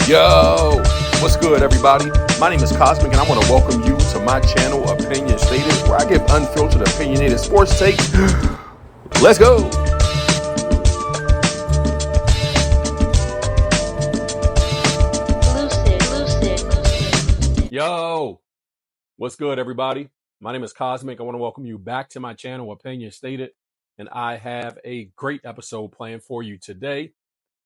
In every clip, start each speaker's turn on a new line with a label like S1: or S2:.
S1: Yo, what's good, everybody? My name is Cosmic, and I want to welcome you to my channel, Opinion Stated, where I give unfiltered, opinionated sports takes. Let's go. Yo, what's good, everybody? My name is Cosmic. I want to welcome you back to my channel, Opinion Stated, and I have a great episode planned for you today.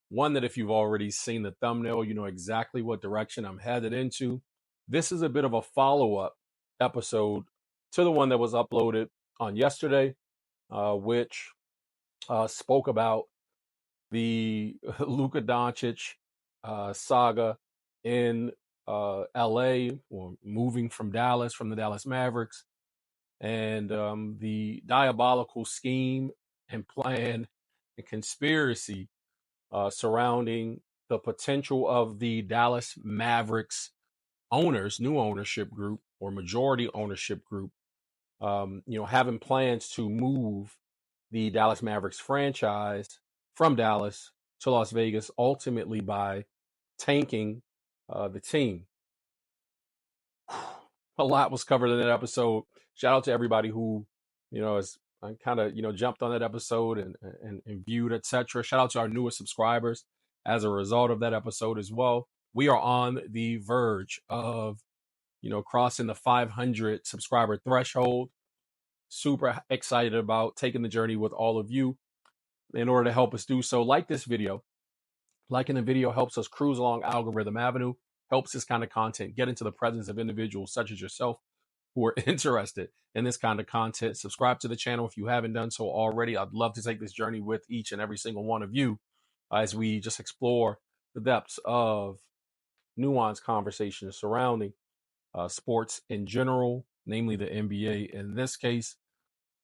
S1: One that if you've already seen the thumbnail, you know exactly what direction I'm headed into. This is a bit of a follow-up episode to the one that was uploaded on yesterday, which spoke about the Luka Doncic saga in LA, or moving from Dallas, from the Dallas Mavericks, and the diabolical scheme and plan and conspiracy surrounding the potential of the Dallas Mavericks owners, new ownership group or majority ownership group, having plans to move the Dallas Mavericks franchise from Dallas to Las Vegas, ultimately by tanking the team. A lot was covered in that episode. Shout out to everybody who, has kind of, jumped on that episode and viewed, etc. Shout out to our newest subscribers as a result of that episode as well. We are on the verge of, crossing the 500 subscriber threshold. Super excited about taking the journey with all of you. In order to help us do so, like this video. Liking the video helps us cruise along algorithm avenue, helps this kind of content get into the presence of individuals such as yourself who are interested in this kind of content. Subscribe to the channel if you haven't done so already. I'd love to take this journey with each and every single one of you as we just explore the depths of nuanced conversations surrounding sports in general, namely the NBA in this case.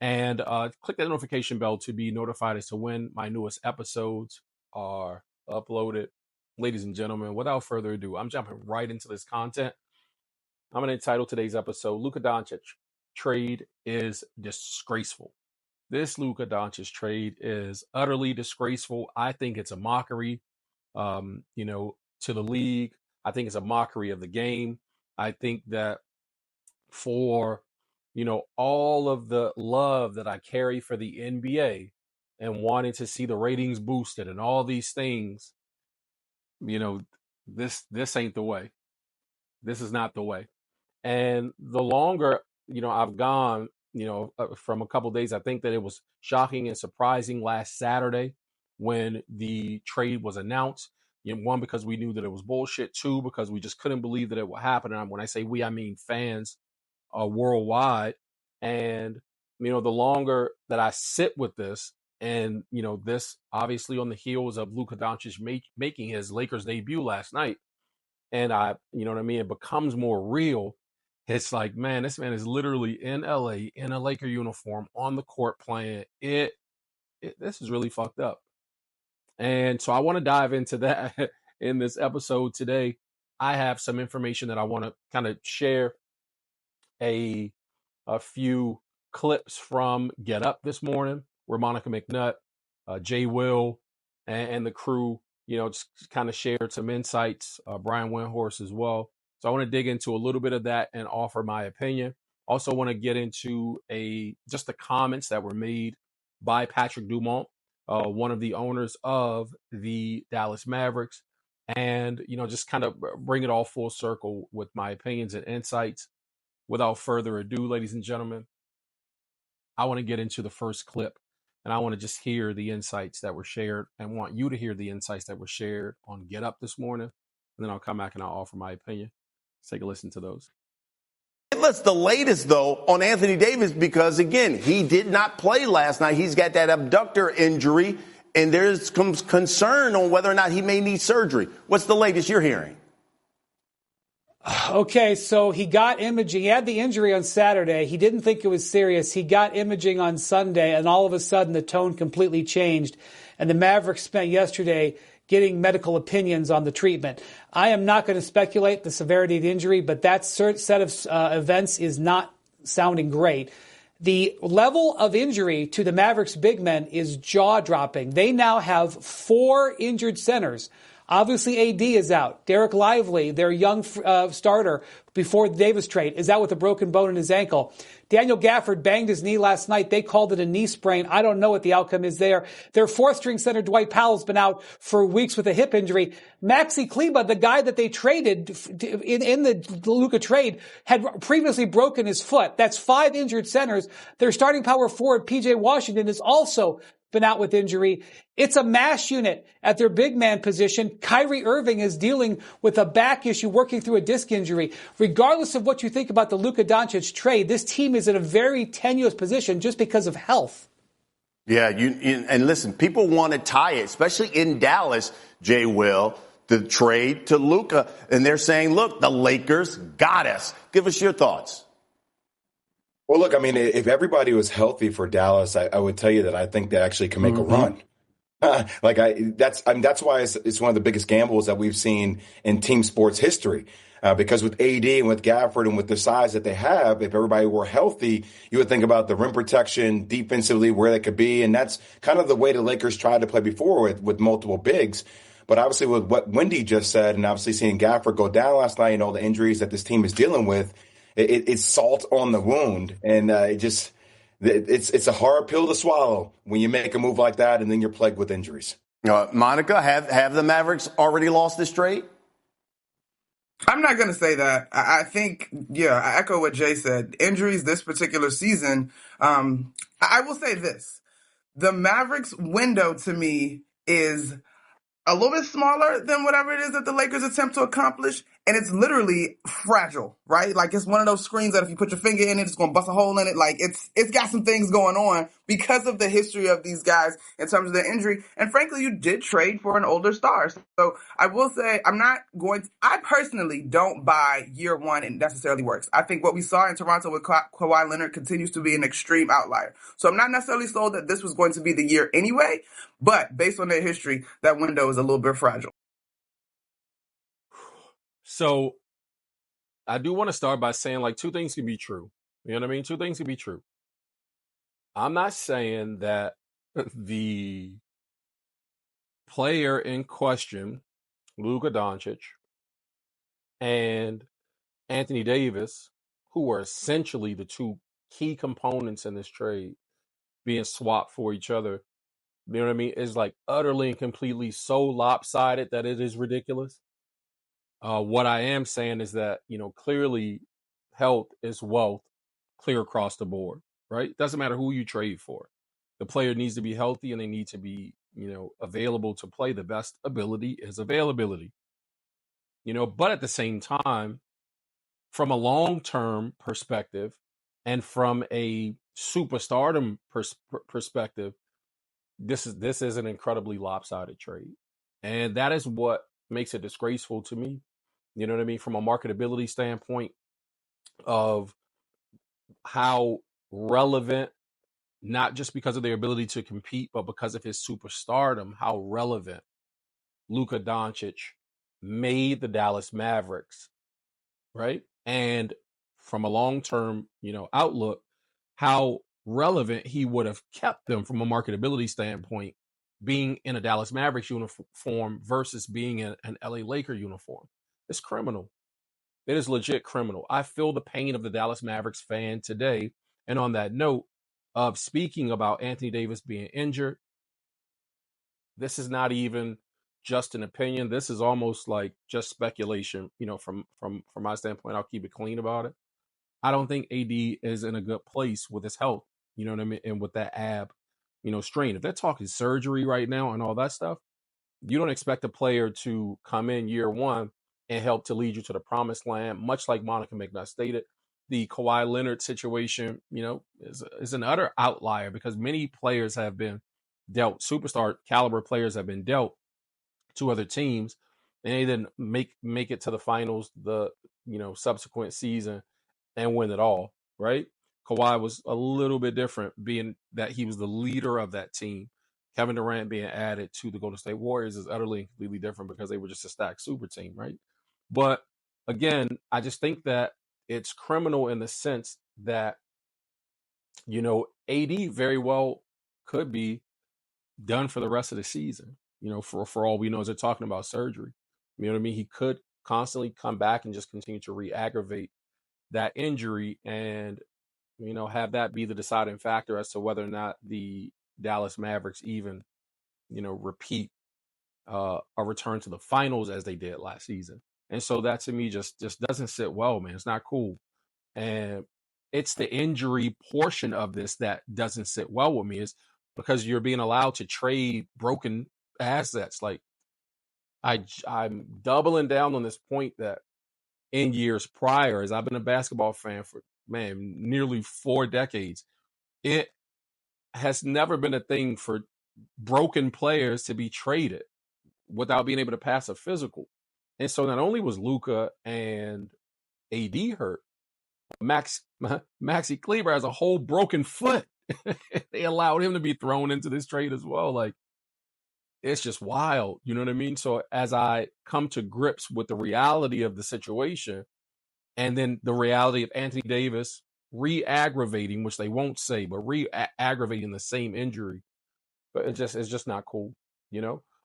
S1: And click that notification bell to be notified as to when my newest episodes are uploaded. Ladies and gentlemen, without further ado, I'm jumping right into this content. I'm going to entitle today's episode, Luka Doncic Trade is Disgraceful. This Luka Doncic trade is utterly disgraceful. I think it's a mockery, to the league. I think it's a mockery of the game. I think that for, all of the love that I carry for the NBA and wanting to see the ratings boosted and all these things, this ain't the way. This is not the way. And the longer, I've gone, from a couple of days, I think that it was shocking and surprising last Saturday when the trade was announced. One, because we knew that it was bullshit. Two, because we just couldn't believe that it would happen. And when I say we, I mean fans worldwide. And, the longer that I sit with this, and, this obviously on the heels of Luka Doncic making his Lakers debut last night. And it becomes more real. It's like, man, this man is literally in LA in a Laker uniform on the court playing. This is really fucked up. And so I want to dive into that in this episode today. I have some information that I want to kind of share a few clips from Get Up this morning, where Monica McNutt, Jay Will, and the crew, just kind of shared some insights, Brian Windhorst as well. So I want to dig into a little bit of that and offer my opinion. Also want to get into just the comments that were made by Patrick Dumont, one of the owners of the Dallas Mavericks, and, just kind of bring it all full circle with my opinions and insights. Without further ado, ladies and gentlemen, I want to get into the first clip, and I want to just hear the insights that were shared, and want you to hear the insights that were shared on Get Up this morning. And then I'll come back and I'll offer my opinion. Let's take a listen to those.
S2: Let's the latest, though, on Anthony Davis, because, again, he did not play last night. He's got that abductor injury, and there's some concern on whether or not he may need surgery. What's the latest you're hearing?
S3: Okay, so he got imaging. He had the injury on Saturday. He didn't think it was serious. He got imaging on Sunday, and all of a sudden the tone completely changed. And the Mavericks spent yesterday getting medical opinions on the treatment. I am not going to speculate the severity of the injury, but that set of events is not sounding great. The level of injury to the Mavericks big men is jaw-dropping. They now have 4 injured centers Obviously, AD is out. Derek Lively, their young starter before the Davis trade, is out with a broken bone in his ankle. Daniel Gafford banged his knee last night. They called it a knee sprain. I don't know what the outcome is there. Their fourth-string center, Dwight Powell's been out for weeks with a hip injury. Maxi Kleba, the guy that they traded in the Luka trade, had previously broken his foot. That's 5 injured centers. Their starting power forward, PJ Washington, is also been out with injury. It's a mash unit at their big man position. Kyrie Irving is dealing with a back issue, working through a disc injury. Regardless of what you think about the Luka Doncic trade, this team is in a very tenuous position just because of health.
S2: Yeah, and listen, people want to tie it, especially in Dallas, Jay Will, the trade to Luka, and they're saying, look, the Lakers got us. Give us your thoughts.
S4: Well, look, I mean, if everybody was healthy for Dallas, I would tell you that I think they actually can make a run. That's why it's one of the biggest gambles that we've seen in team sports history. Because with AD and with Gafford and with the size that they have, if everybody were healthy, you would think about the rim protection defensively, where they could be. And that's kind of the way the Lakers tried to play before with multiple bigs. But obviously with what Wendy just said, and obviously seeing Gafford go down last night and all the injuries that this team is dealing with, it's salt on the wound. And it's a hard pill to swallow when you make a move like that and then you're plagued with injuries.
S2: Monica, have the Mavericks already lost this trade?
S5: I'm not going to say that. I think, I echo what Jay said. Injuries this particular season, I will say this. The Mavericks window to me is a little bit smaller than whatever it is that the Lakers attempt to accomplish. And it's literally fragile, right? Like it's one of those screens that if you put your finger in it, it's going to bust a hole in it. Like it's got some things going on because of the history of these guys in terms of their injury. And frankly, you did trade for an older star. So I will say I personally don't buy year one it necessarily works. I think what we saw in Toronto with Kawhi Leonard continues to be an extreme outlier. So I'm not necessarily sold that this was going to be the year anyway, but based on their history, that window is a little bit fragile.
S1: So I do want to start by saying like two things can be true. You know what I mean? Two things can be true. I'm not saying that the player in question, Luka Doncic, and Anthony Davis, who were essentially the two key components in this trade, being swapped for each other, you know what I mean, is like utterly and completely so lopsided that it is ridiculous. What I am saying is that, clearly health is wealth clear across the board, right? Doesn't matter who you trade for. The player needs to be healthy and they need to be, available to play. The best ability is availability. But at the same time, from a long-term perspective and from a superstardom perspective, this is an incredibly lopsided trade. And that is what makes it disgraceful to me. You know what I mean? From a marketability standpoint of how relevant, not just because of their ability to compete, but because of his superstardom, how relevant Luka Doncic made the Dallas Mavericks, right? And from a long-term, outlook, how relevant he would have kept them from a marketability standpoint, being in a Dallas Mavericks uniform versus being in an LA Laker uniform. It's criminal. It is legit criminal. I feel the pain of the Dallas Mavericks fan today. And on that note of speaking about Anthony Davis being injured, this is not even just an opinion. This is almost like just speculation, from my standpoint. I'll keep it clean about it. I don't think AD is in a good place with his health, you know what I mean? And with that ab, strain. If they're talking surgery right now and all that stuff, you don't expect a player to come in year one and help to lead you to the promised land, much like Monica McNutt stated. The Kawhi Leonard situation, is an utter outlier because many players have been dealt, superstar caliber players have been dealt to other teams, and they didn't make it to the finals the subsequent season and win it all, right? Kawhi was a little bit different, being that he was the leader of that team. Kevin Durant being added to the Golden State Warriors is utterly and completely different because they were just a stacked super team, right? But again, I just think that it's criminal in the sense that, AD very well could be done for the rest of the season. for all we know, they're talking about surgery. You know what I mean? He could constantly come back and just continue to re-aggravate that injury and, have that be the deciding factor as to whether or not the Dallas Mavericks even, repeat a return to the finals as they did last season. And so that to me just doesn't sit well, man. It's not cool. And it's the injury portion of this that doesn't sit well with me, is because you're being allowed to trade broken assets. Like I'm doubling down on this point that in years prior, as I've been a basketball fan for, man, nearly 4 decades, it has never been a thing for broken players to be traded without being able to pass a physical. And so not only was Luka and AD hurt, Maxi Kleber has a whole broken foot. They allowed him to be thrown into this trade as well. Like, it's just wild. You know what I mean? So as I come to grips with the reality of the situation, and then the reality of Anthony Davis re-aggravating, which they won't say, but re-aggravating the same injury, but it's just not cool.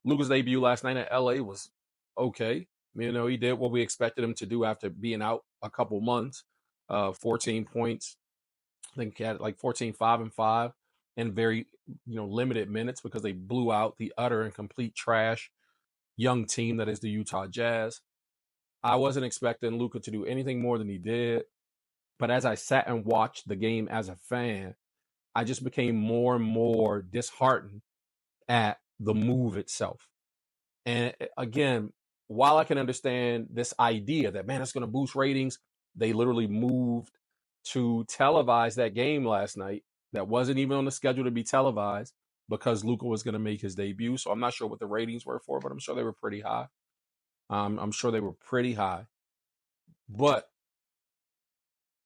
S1: Luka's debut last night at LA was okay. He did what we expected him to do after being out a couple months. 14 points. I think he had like 14, 5 and 5 in very, limited minutes because they blew out the utter and complete trash young team that is the Utah Jazz. I wasn't expecting Luka to do anything more than he did. But as I sat and watched the game as a fan, I just became more and more disheartened at the move itself. And again, while I can understand this idea that, man, it's going to boost ratings, they literally moved to televise that game last night that wasn't even on the schedule to be televised because Luka was going to make his debut. So I'm not sure what the ratings were for, but I'm sure they were pretty high. But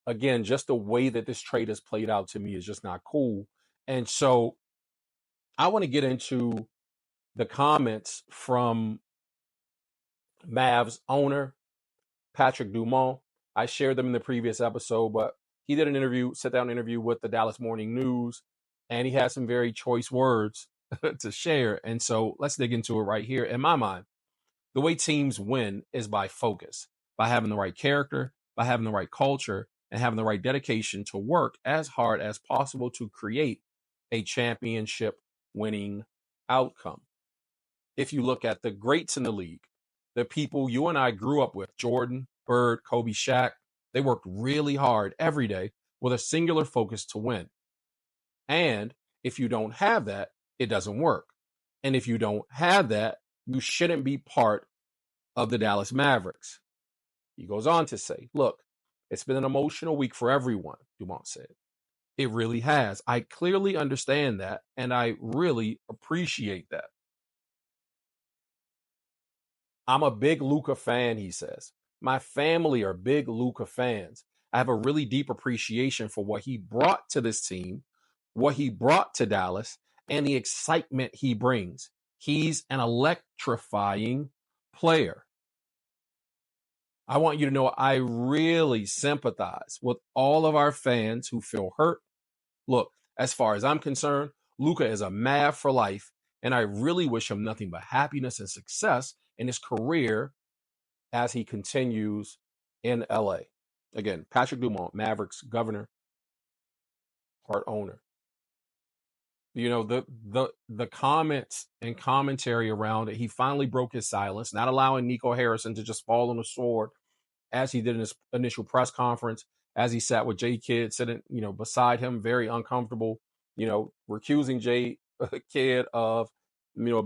S1: again, just the way that this trade has played out to me is just not cool. And so I want to get into the comments from Mavs owner Patrick Dumont. I shared them in the previous episode, but he did an sit-down interview with the Dallas Morning News, and he had some very choice words to share. And so let's dig into it right here. In my mind, the way teams win is by focus, by having the right character, by having the right culture, and having the right dedication to work as hard as possible to create a championship winning outcome. If you look at the greats in the league, the people you and I grew up with, Jordan, Bird, Kobe, Shaq, they worked really hard every day with a singular focus to win. And if you don't have that, it doesn't work. And if you don't have that, you shouldn't be part of the Dallas Mavericks. He goes on to say, look, it's been an emotional week for everyone, Dumont said. It really has. I clearly understand that, and I really appreciate that. I'm a big Luka fan, he says. My family are big Luka fans. I have a really deep appreciation for what he brought to this team, what he brought to Dallas, and the excitement he brings. He's an electrifying player. I want you to know I really sympathize with all of our fans who feel hurt. Look, as far as I'm concerned, Luka is a Mav for life, and I really wish him nothing but happiness and success in his career as he continues in LA. Again, Patrick Dumont, Mavericks governor, part owner. The comments and commentary around it, he finally broke his silence, not allowing Nico Harrison to just fall on the sword as he did in his initial press conference, as he sat with Jay Kidd sitting, beside him, very uncomfortable, recusing Jay Kidd of,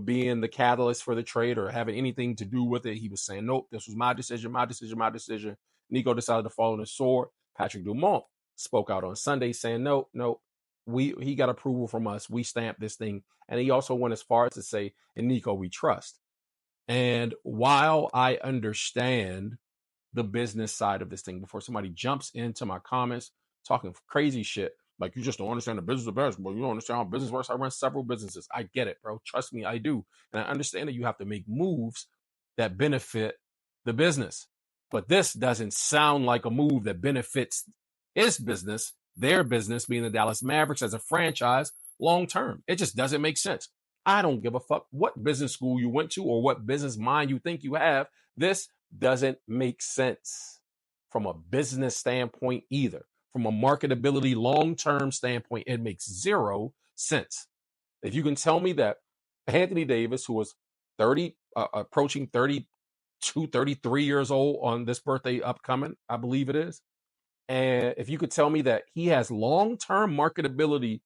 S1: being the catalyst for the trade or having anything to do with it. He was saying, nope, this was my decision. Nico decided to fall on the sword. Patrick Dumont spoke out on Sunday saying, nope, he got approval from us. We stamped this thing. And he also went as far as to say, in Nico, we trust. And while I understand the business side of this thing, before somebody jumps into my comments talking crazy shit, like, you just don't understand the business of basketball, you don't understand how business works. I run several businesses. I get it, bro. Trust me, I do. And I understand that you have to make moves that benefit the business. But this doesn't sound like a move that benefits his business, their business being the Dallas Mavericks as a franchise long term. It just doesn't make sense. I don't give a fuck what business school you went to or what business mind you think you have. This doesn't make sense from a business standpoint either. From a marketability long-term standpoint, it makes zero sense. If you can tell me that Anthony Davis, who was 30, approaching 32, 33 years old on this birthday upcoming, I believe it is. And if you could tell me that he has long-term marketability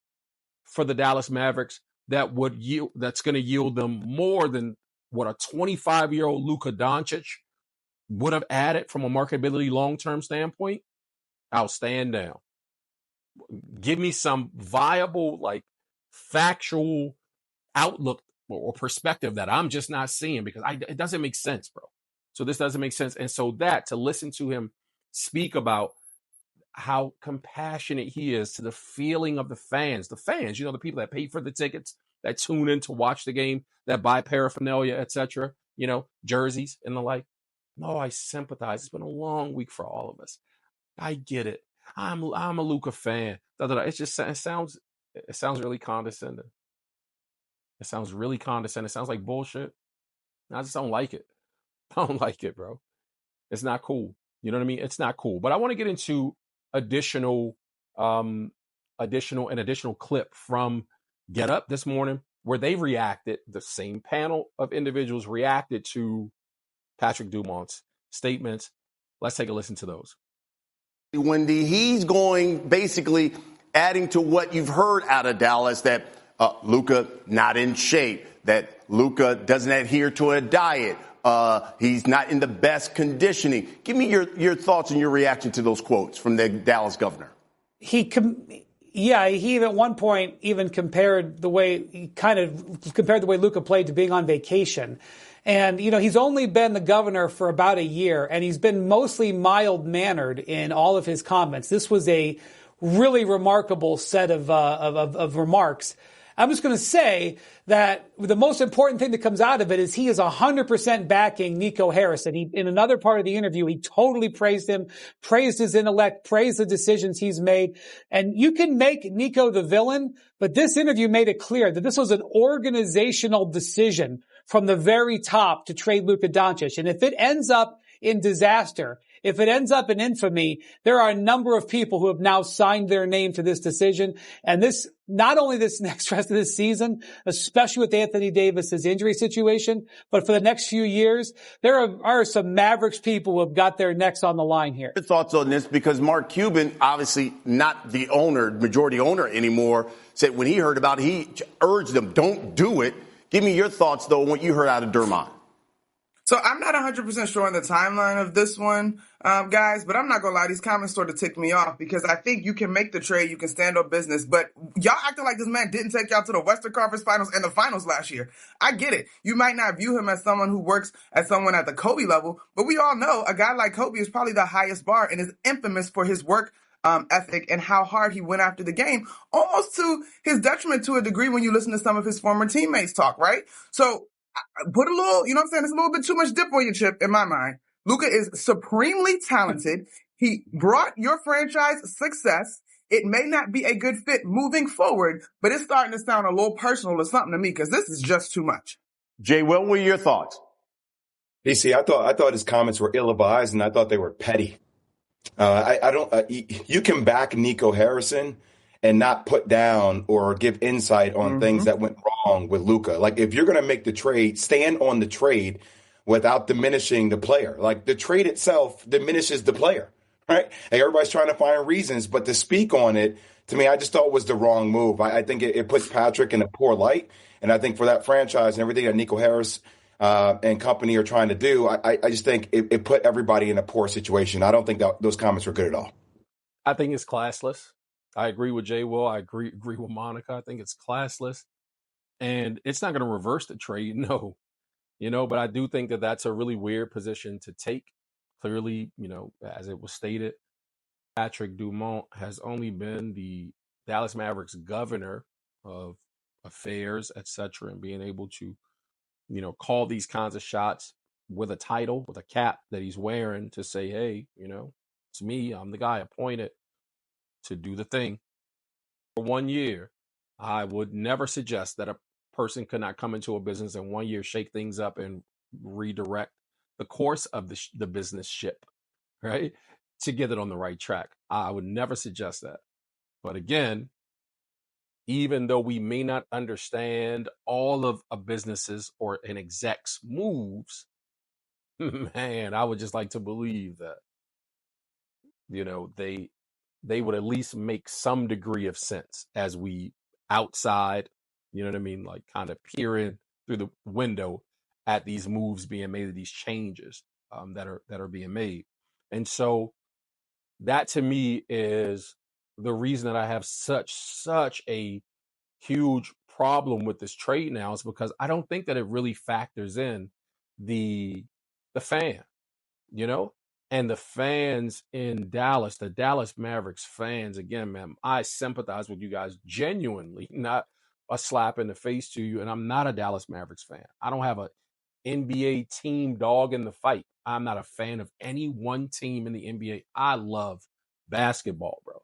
S1: for the Dallas Mavericks that's going to yield them more than what a 25-year-old Luka Doncic would have added from a marketability long-term standpoint, I'll stand down. Give me some viable, like factual outlook or perspective that I'm just not seeing, because it doesn't make sense, bro. So this doesn't make sense. And so to listen to him speak about how compassionate he is to the feeling of the fans, the people that pay for the tickets, that tune in to watch the game, that buy paraphernalia, etc., jerseys and the like. No, I sympathize. It's been a long week for all of us. I get it. I'm a Luka fan. It sounds really condescending. It sounds really condescending. It sounds like bullshit. I just don't like it. I don't like it, bro. It's not cool. You know what I mean? It's not cool. But I want to get into additional clip from Get Up this morning, where they reacted. The same panel of individuals reacted to Patrick Dumont's statements. Let's take a listen to those.
S2: Wendy, he's going basically adding to what you've heard out of Dallas, that Luka not in shape, that Luka doesn't adhere to a diet. He's not in the best conditioning. Give me your thoughts and your reaction to those quotes from the Dallas governor.
S3: He at one point even compared the way Luka played to being on vacation. And, he's only been the governor for about a year, and he's been mostly mild-mannered in all of his comments. This was a really remarkable set of remarks. I'm just going to say that the most important thing that comes out of it is he is 100% backing Nico Harrison. In another part of the interview, he totally praised him, praised his intellect, praised the decisions he's made. And you can make Nico the villain, but this interview made it clear that this was an organizational decision from the very top to trade Luka Doncic. And if it ends up in disaster, if it ends up in infamy, there are a number of people who have now signed their name to this decision. And not only this next rest of this season, especially with Anthony Davis's injury situation, but for the next few years, there are some Mavericks people who have got their necks on the line here.
S2: Your thoughts on this? Because Mark Cuban, obviously not the majority owner anymore, said when he heard about it, he urged them, don't do it. Give me your thoughts, though, on what you heard out of Dermott.
S5: So I'm not 100% sure on the timeline of this one, guys, but I'm not going to lie. These comments sort of ticked me off because I think you can make the trade. You can stand on business, but y'all acting like this man didn't take y'all to the Western Conference Finals and the finals last year. I get it. You might not view him as someone who works as someone at the Kobe level, but we all know a guy like Kobe is probably the highest bar and is infamous for his work ethic and how hard he went after the game, almost to his detriment to a degree when you listen to some of his former teammates talk, right? So put a little, you know what I'm saying? It's a little bit too much dip on your chip in my mind. Luka is supremely talented. He brought your franchise success. It may not be a good fit moving forward, but it's starting to sound a little personal or something to me because this is just too much.
S2: Jay, what were your thoughts?
S4: DC, I thought his comments were ill-advised and I thought they were petty. You can back Nico Harrison and not put down or give insight on things that went wrong with Luka. Like, if you're going to make the trade, stand on the trade without diminishing the player. Like, the trade itself diminishes the player, right? And everybody's trying to find reasons, but to speak on it, to me, I just thought was the wrong move. I think it puts Patrick in a poor light. And I think for that franchise and everything that Nico Harris and company are trying to do, I just think it put everybody in a poor situation. I don't think that those comments were good at all.
S1: I think it's classless. I agree with Jay Will. I agree with Monica. I think it's classless. And it's not going to reverse the trade, no. But I do think that that's a really weird position to take. Clearly, as it was stated, Patrick Dumont has only been the Dallas Mavericks governor of affairs, etc., and being able to, call these kinds of shots with a title, with a cap that he's wearing to say, hey, it's me. I'm the guy appointed to do the thing. For 1 year, I would never suggest that a person could not come into a business and 1 year shake things up and redirect the course of the business ship, right? To get it on the right track. I would never suggest that. But again, even though we may not understand all of a business's or an exec's moves, man, I would just like to believe that, they would at least make some degree of sense as we outside, you know what I mean, like kind of peering through the window at these moves being made, these changes that are being made. And so that to me is the reason that I have such a huge problem with this trade now, is because I don't think that it really factors in the fan, and the fans in Dallas, the Dallas Mavericks fans. Again, man, I sympathize with you guys genuinely, not a slap in the face to you. And I'm not a Dallas Mavericks fan. I don't have a NBA team dog in the fight. I'm not a fan of any one team in the NBA. I love basketball, bro.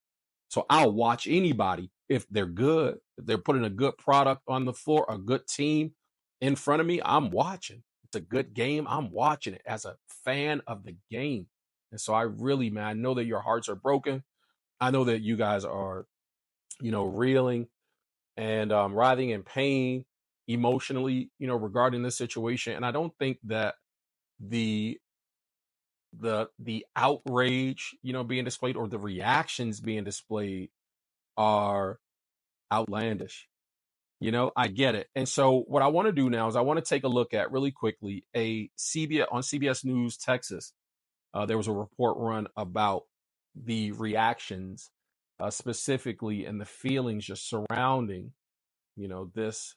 S1: So I'll watch anybody if they're good, if they're putting a good product on the floor, a good team in front of me. I'm watching. It's a good game. I'm watching it as a fan of the game. And so I really, man, I know that your hearts are broken. I know that you guys are, reeling and writhing in pain emotionally, regarding this situation. And I don't think that the outrage, being displayed, or the reactions being displayed are outlandish. I get it. And so what I want to do now is I want to take a look at really quickly on CBS News Texas. There was a report run about the reactions, specifically, and the feelings just surrounding, this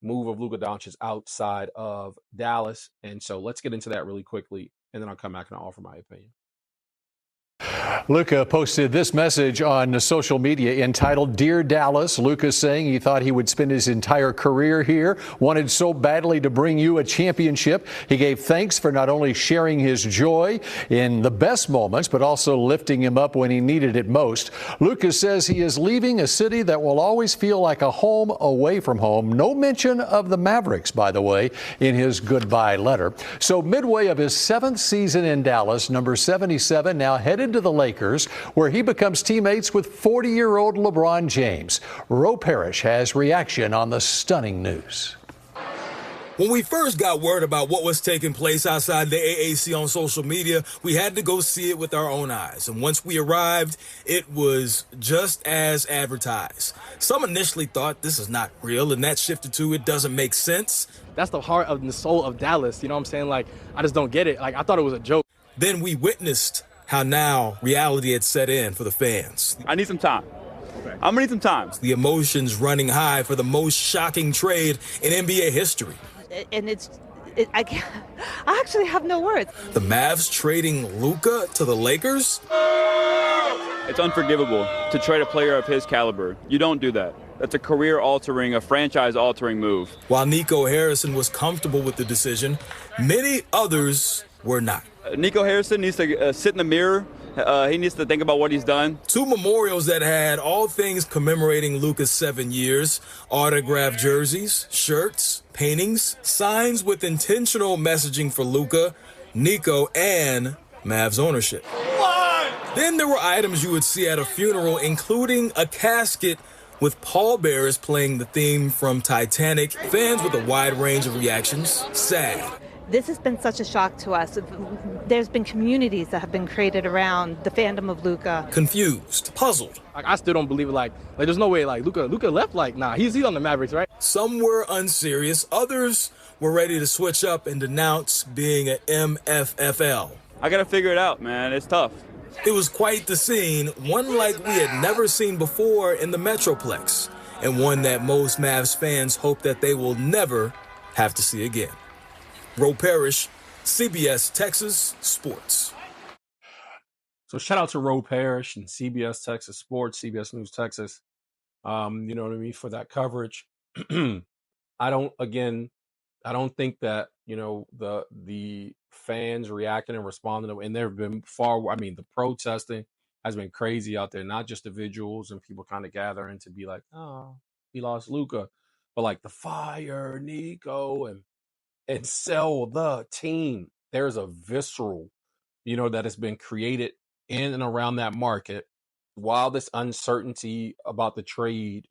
S1: move of Luka Doncic outside of Dallas. And so let's get into that really quickly, and then I'll come back and I'll offer my opinion.
S6: Luka posted this message on social media entitled, "Dear Dallas." Luka saying he thought he would spend his entire career here, wanted so badly to bring you a championship. He gave thanks for not only sharing his joy in the best moments, but also lifting him up when he needed it most. Luka says he is leaving a city that will always feel like a home away from home. No mention of the Mavericks, by the way, in his goodbye letter. So midway of his 7th season in Dallas, number 77 now headed to the Lakers, where he becomes teammates with 40-year-old LeBron James. Ro Parrish has reaction on the stunning news.
S7: When we first got word about what was taking place outside the AAC on social media, we had to go see it with our own eyes. And once we arrived, it was just as advertised. Some initially thought this is not real, and that shifted to it doesn't make sense.
S8: That's the heart of the soul of Dallas. You know what I'm saying? Like, I just don't get it. Like, I thought it was a joke.
S7: Then we witnessed how now reality had set in for the fans.
S9: I need some time. I'm gonna need some time.
S7: The emotions running high for the most shocking trade in NBA history.
S10: And I actually have no words.
S7: The Mavs trading Luka to the Lakers?
S9: It's unforgivable to trade a player of his caliber. You don't do that. That's a career-altering, a franchise-altering move.
S7: While Nico Harrison was comfortable with the decision, many others were not.
S9: Nico Harrison needs to sit in the mirror. He needs to think about what he's done.
S7: 2 memorials that had all things commemorating Luka's 7 years, autographed jerseys, shirts, paintings, signs with intentional messaging for Luka, Nico, and Mavs ownership. What? Then there were items you would see at a funeral, including a casket with pallbearers playing the theme from Titanic. Fans with a wide range of reactions. Sad.
S10: This has been such a shock to us. There's been communities that have been created around the fandom of Luka.
S7: Confused, puzzled.
S8: Like, I still don't believe it. Like there's no way. Like Luka left. Like, nah, he's on the Mavericks, right?
S7: Some were unserious. Others were ready to switch up and denounce being an MFFL.
S9: I gotta figure it out, man. It's tough.
S7: It was quite the scene, one like we had never seen before in the Metroplex, and one that most Mavs fans hope that they will never have to see again. Ro Parrish, CBS Texas Sports.
S1: So shout out to Ro Parrish and CBS Texas Sports, CBS News Texas. You know what I mean, for that coverage. I don't think that, the fans reacting and responding, and there have been the protesting has been crazy out there, not just individuals and people kind of gathering to be like, oh, we lost Luka. but like the fire Nico and sell the team. There's a visceral, that has been created in and around that market while this uncertainty about the trade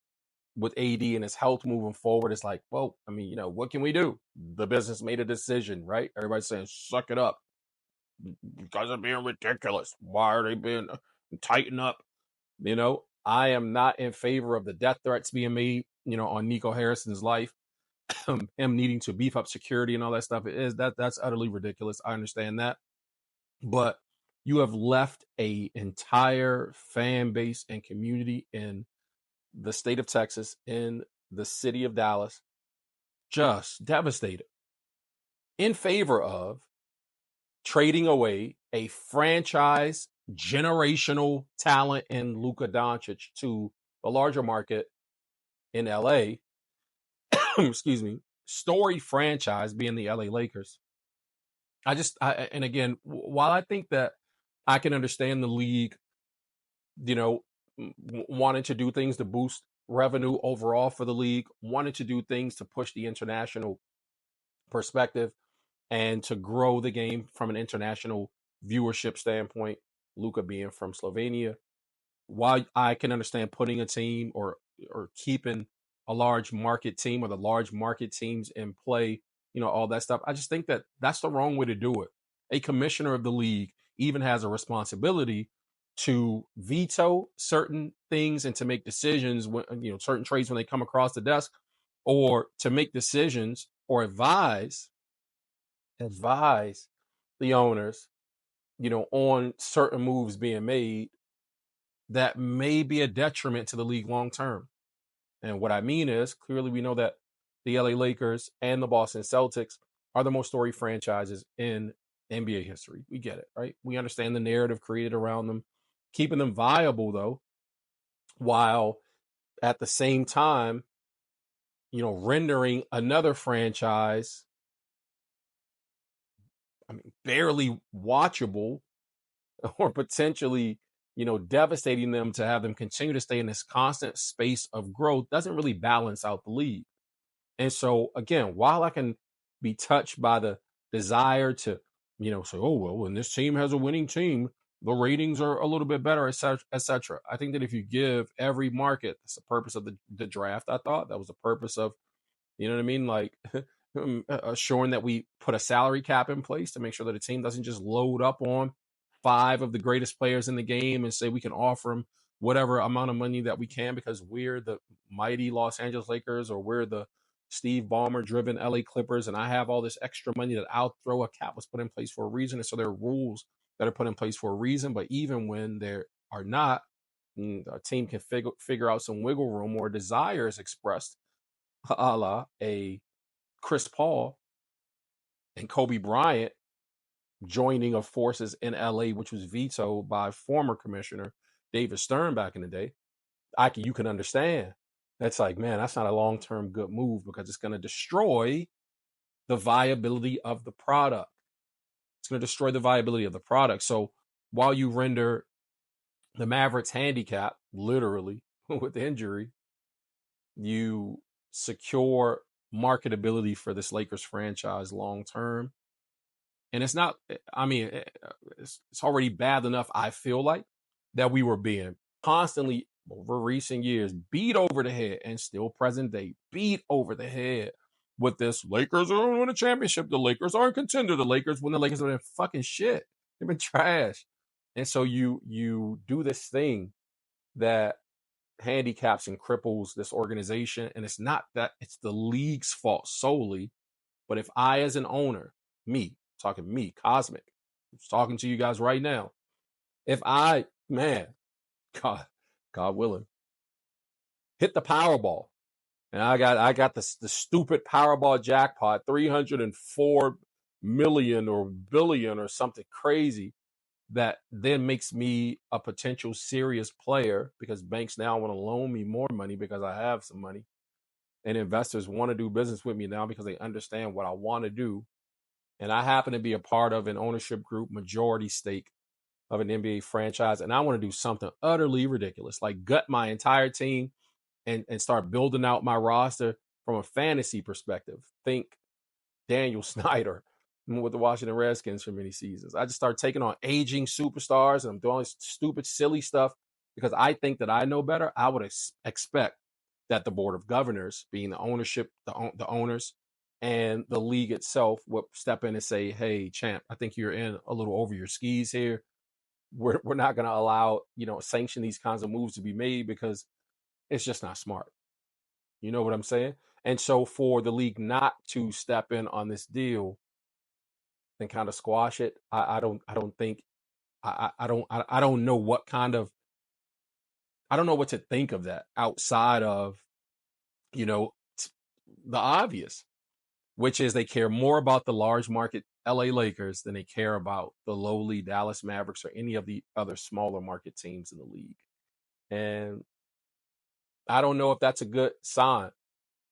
S1: with AD and his health moving forward is like, well, I mean, what can we do? The business made a decision, right? Everybody's saying, suck it up. You guys are being ridiculous. Why are they being tighten up? I am not in favor of the death threats being made, on Nico Harrison's life, him needing to beef up security and all that stuff. That's utterly ridiculous. I understand that. But you have left a entire fan base and community in the state of Texas, in the city of Dallas, just devastated, in favor of trading away a franchise generational talent in Luka Doncic to the larger market in LA. Excuse me. Story franchise being the LA Lakers. And again, while I think that I can understand the league, wanting to do things to boost revenue overall for the league, wanted to do things to push the international perspective and to grow the game from an international viewership standpoint, Luka being from Slovenia. While I can understand putting a team or keeping a large market team or the large market teams in play, all that stuff, I just think that that's the wrong way to do it. A commissioner of the league even has a responsibility to veto certain things and to make decisions when, certain trades when they come across the desk, or to make decisions or advise the owners, on certain moves being made that may be a detriment to the league long term. And what I mean is, clearly we know that the LA Lakers and the Boston Celtics are the most storied franchises in NBA history. We get it, right? We understand the narrative created around them, keeping them viable though, while at the same time, rendering another franchise, barely watchable or potentially, devastating them to have them continue to stay in this constant space of growth doesn't really balance out the league. And so, again, while I can be touched by the desire to, say, oh, well, when this team has a winning team, the ratings are a little bit better, et cetera. I think that if you give every market, that's the purpose of the draft. I thought that was the purpose of, like assuring that we put a salary cap in place to make sure that a team doesn't just load up on 5 of the greatest players in the game and say we can offer them whatever amount of money that we can because we're the mighty Los Angeles Lakers or we're the Steve Ballmer driven LA Clippers and I have all this extra money that I'll throw. A cap was put in place for a reason. And so there are rules that are put in place for a reason. But even when there are not, a team can figure out some wiggle room or desires expressed, a la a Chris Paul and Kobe Bryant joining of forces in LA, which was vetoed by former commissioner David Stern back in the day. You can understand. That's like, man, that's not a long-term good move because it's going to destroy the viability of the product. It's going to destroy the viability of the product. So while you render the Mavericks handicap, literally, with injury, you secure marketability for this Lakers franchise long-term. And it's not, it's already bad enough, I feel like, that we were being constantly, over recent years, beat over the head, and still present day, beat over the head with this Lakers are going to win a championship. The Lakers aren't contender. The Lakers, when the Lakers have been fucking shit. They've been trash. And so you do this thing that handicaps and cripples this organization. And it's not that it's the league's fault solely. But if I, as an owner, Cosmic, who's talking to you guys right now, if I, God willing, hit the Powerball, and I got the stupid Powerball jackpot, 304 million or billion or something crazy, that then makes me a potential serious player because banks now want to loan me more money because I have some money, and investors want to do business with me now because they understand what I want to do. And I happen to be a part of an ownership group, majority stake of an NBA franchise. And I want to do something utterly ridiculous, like gut my entire team and start building out my roster from a fantasy perspective, think Daniel Snyder with the Washington Redskins for many seasons. I just started taking on aging superstars and I'm doing all this stupid, silly stuff because I think that I know better. I would expect that the board of governors, being the ownership, the owners, and the league itself would step in and say, hey, champ, I think you're in a little over your skis here. We're not going to allow, sanction these kinds of moves to be made because it's just not smart. You know what I'm saying? And so for the league not to step in on this deal and kind of squash it, I don't know what to think of that outside of, the obvious, which is they care more about the large market LA Lakers than they care about the lowly Dallas Mavericks or any of the other smaller market teams in the league. And I don't know if that's a good sign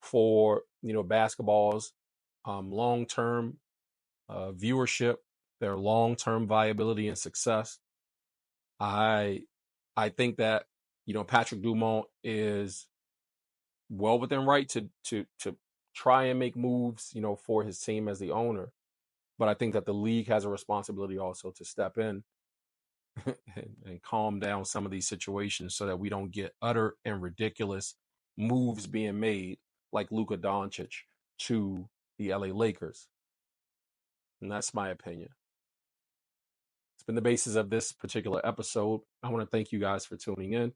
S1: for, basketball's long-term viewership, their long-term viability and success. I think that, Patrick Dumont is well within right to try and make moves, for his team as the owner. But I think that the league has a responsibility also to step in and calm down some of these situations so that we don't get utter and ridiculous moves being made like Luka Doncic to the LA Lakers. And that's my opinion. It's been the basis of this particular episode. I want to thank you guys for tuning in.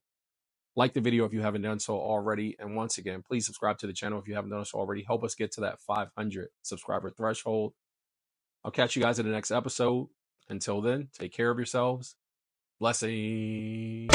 S1: Like the video if you haven't done so already. And once again, please subscribe to the channel if you haven't done so already. Help us get to that 500 subscriber threshold. I'll catch you guys in the next episode. Until then, take care of yourselves. Blessings.